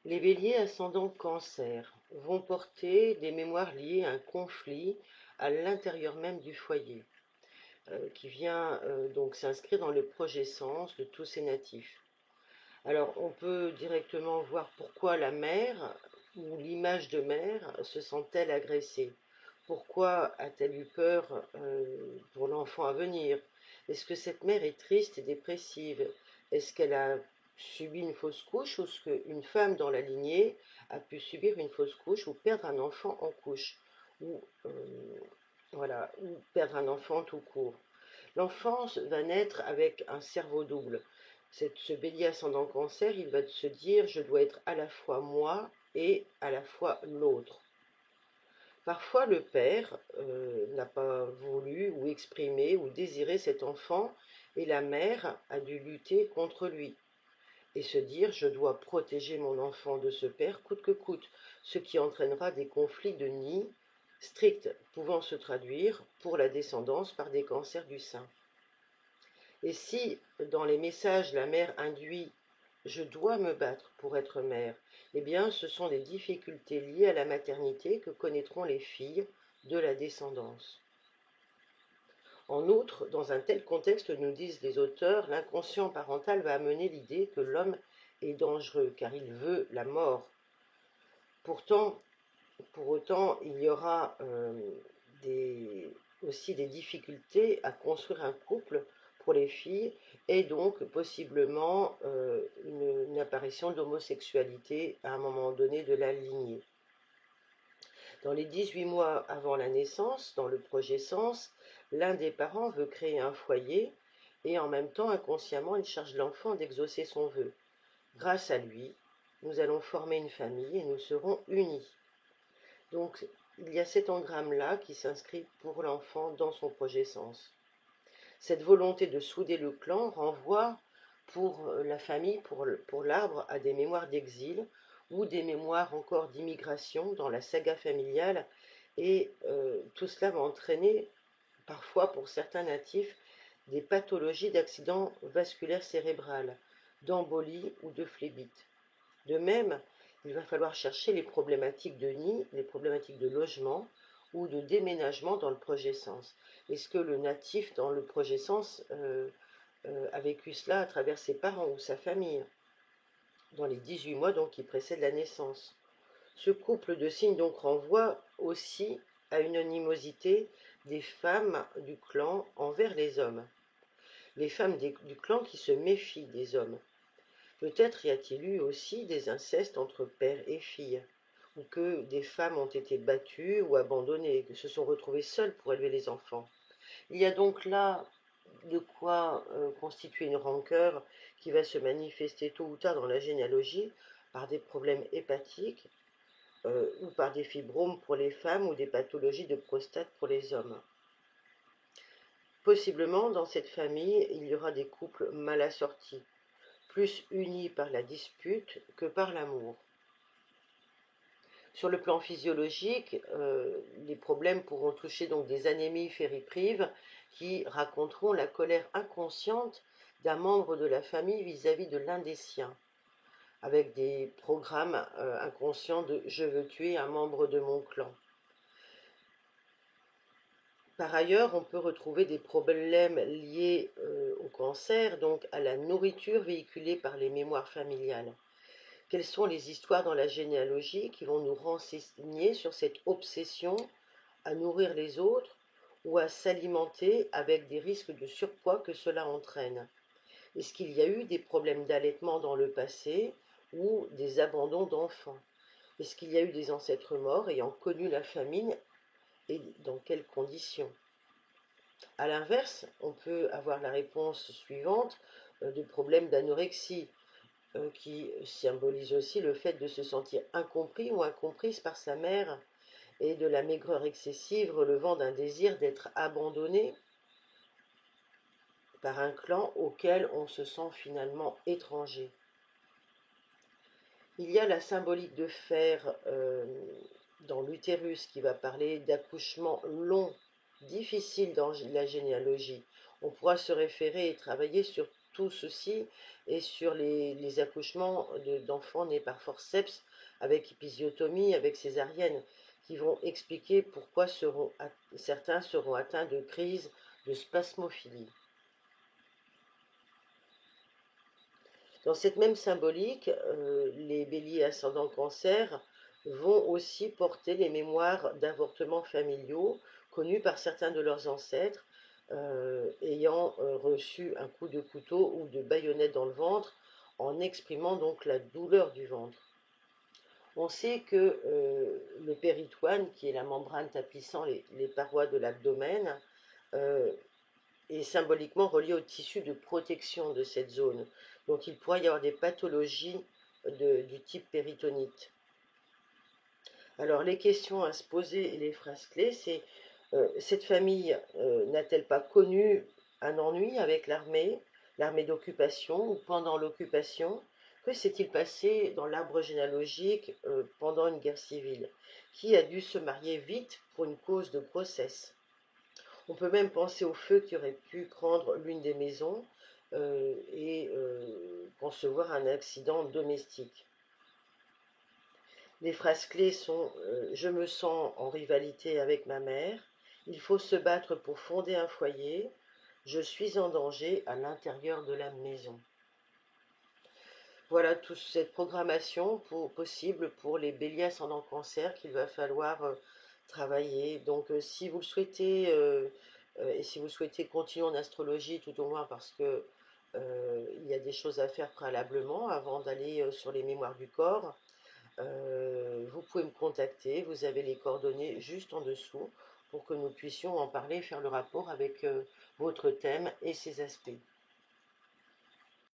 Les béliers ascendant cancer vont porter des mémoires liées à un conflit à l'intérieur même du foyer, qui vient donc s'inscrire dans le projet sens de tous ces natifs. Alors on peut directement voir pourquoi la mère ou l'image de mère se sent-elle agressée. Pourquoi a-t-elle eu peur pour l'enfant à venir? Est-ce que cette mère est triste et dépressive? Est-ce qu'elle a subi une fausse couche ou est-ce qu'une femme dans la lignée a pu subir une fausse couche ou perdre un enfant en couche ou, voilà, ou perdre un enfant tout court? L'enfant va naître avec un cerveau double. Ce bélier ascendant cancer, il va se dire je dois être à la fois moi et à la fois l'autre. Parfois, le père n'a pas voulu ou exprimé ou désiré cet enfant et la mère a dû lutter contre lui et se dire je dois protéger mon enfant de ce père coûte que coûte, ce qui entraînera des conflits de nid stricts pouvant se traduire pour la descendance par des cancers du sein. Et si dans les messages la mère induit je dois me battre pour être mère, eh bien ce sont des difficultés liées à la maternité que connaîtront les filles de la descendance. En outre, dans un tel contexte, nous disent les auteurs, l'inconscient parental va amener l'idée que l'homme est dangereux car il veut la mort. Pourtant, pour autant, il y aura aussi des difficultés à construire un couple pour les filles et donc possiblement une apparition d'homosexualité à un moment donné de la lignée. Dans les 18 mois avant la naissance, dans le projet sens, l'un des parents veut créer un foyer et en même temps inconsciemment il charge l'enfant d'exaucer son vœu. Grâce à lui, nous allons former une famille et nous serons unis. Donc il y a cet engramme-là qui s'inscrit pour l'enfant dans son projet sens. Cette volonté de souder le clan renvoie pour la famille, pour l'arbre, à des mémoires d'exil ou des mémoires encore d'immigration dans la saga familiale. Et tout cela va entraîner, parfois pour certains natifs, des pathologies d'accidents vasculaires cérébrales, d'embolie ou de phlébite. De même, il va falloir chercher les problématiques de nid, les problématiques de logement ou de déménagement dans le projet sens. Est-ce que le natif dans le projet sens a vécu cela à travers ses parents ou sa famille dans les 18 mois donc, qui précèdent la naissance? Ce couple de signes donc renvoie aussi à une animosité des femmes du clan envers les hommes. Les femmes du clan qui se méfient des hommes. Peut-être y a-t-il eu aussi des incestes entre père et fille, ou que des femmes ont été battues ou abandonnées, que se sont retrouvées seules pour élever les enfants. Il y a donc là de quoi constituer une rancœur qui va se manifester tôt ou tard dans la généalogie par des problèmes hépatiques ou par des fibromes pour les femmes ou des pathologies de prostate pour les hommes. Possiblement, dans cette famille, il y aura des couples mal assortis, plus unis par la dispute que par l'amour. Sur le plan physiologique, les problèmes pourront toucher donc des anémies fériprives qui raconteront la colère inconsciente d'un membre de la famille vis-à-vis de l'un des siens, avec des programmes inconscients de je veux tuer un membre de mon clan. Par ailleurs, on peut retrouver des problèmes liés au cancer, donc à la nourriture véhiculée par les mémoires familiales. Quelles sont les histoires dans la généalogie qui vont nous renseigner sur cette obsession à nourrir les autres ou à s'alimenter avec des risques de surpoids que cela entraîne? Est-ce qu'il y a eu des problèmes d'allaitement dans le passé ou des abandons d'enfants? Est-ce qu'il y a eu des ancêtres morts ayant connu la famine et dans quelles conditions? A l'inverse, on peut avoir la réponse suivante de problèmes d'anorexie, qui symbolise aussi le fait de se sentir incompris ou incomprise par sa mère, et de la maigreur excessive relevant d'un désir d'être abandonné par un clan auquel on se sent finalement étranger. Il y a la symbolique de fer dans l'utérus qui va parler d'accouchement long, difficile dans la généalogie. On pourra se référer et travailler sur tout ceci et sur les accouchements d'enfants nés par forceps, avec épisiotomie, avec césarienne, qui vont expliquer pourquoi certains seront atteints de crises de spasmophilie. Dans cette même symbolique, les béliers ascendant cancer vont aussi porter les mémoires d'avortements familiaux connus par certains de leurs ancêtres ayant reçu un coup de couteau ou de baïonnette dans le ventre en exprimant donc la douleur du ventre. On sait que le péritoine, qui est la membrane tapissant les parois de l'abdomen, est symboliquement relié au tissu de protection de cette zone. Donc il pourrait y avoir des pathologies du type péritonite. Alors les questions à se poser et les phrases clés, c'est cette famille n'a-t-elle pas connu un ennui avec l'armée d'occupation ou pendant l'occupation? Que s'est-il passé dans l'arbre généalogique pendant une guerre civile? Qui a dû se marier vite pour une cause de grossesse? On peut même penser au feu qui aurait pu prendre l'une des maisons et concevoir un accident domestique. Les phrases clés sont je me sens en rivalité avec ma mère, il faut se battre pour fonder un foyer, je suis en danger à l'intérieur de la maison. Voilà toute cette programmation possible pour les béliers ascendant cancer qu'il va falloir travailler. Donc si vous le souhaitez et si vous souhaitez continuer en astrologie, tout au moins parce que il y a des choses à faire préalablement avant d'aller sur les mémoires du corps, vous pouvez me contacter, vous avez les coordonnées juste en dessous pour que nous puissions en parler et faire le rapport avec votre thème et ses aspects.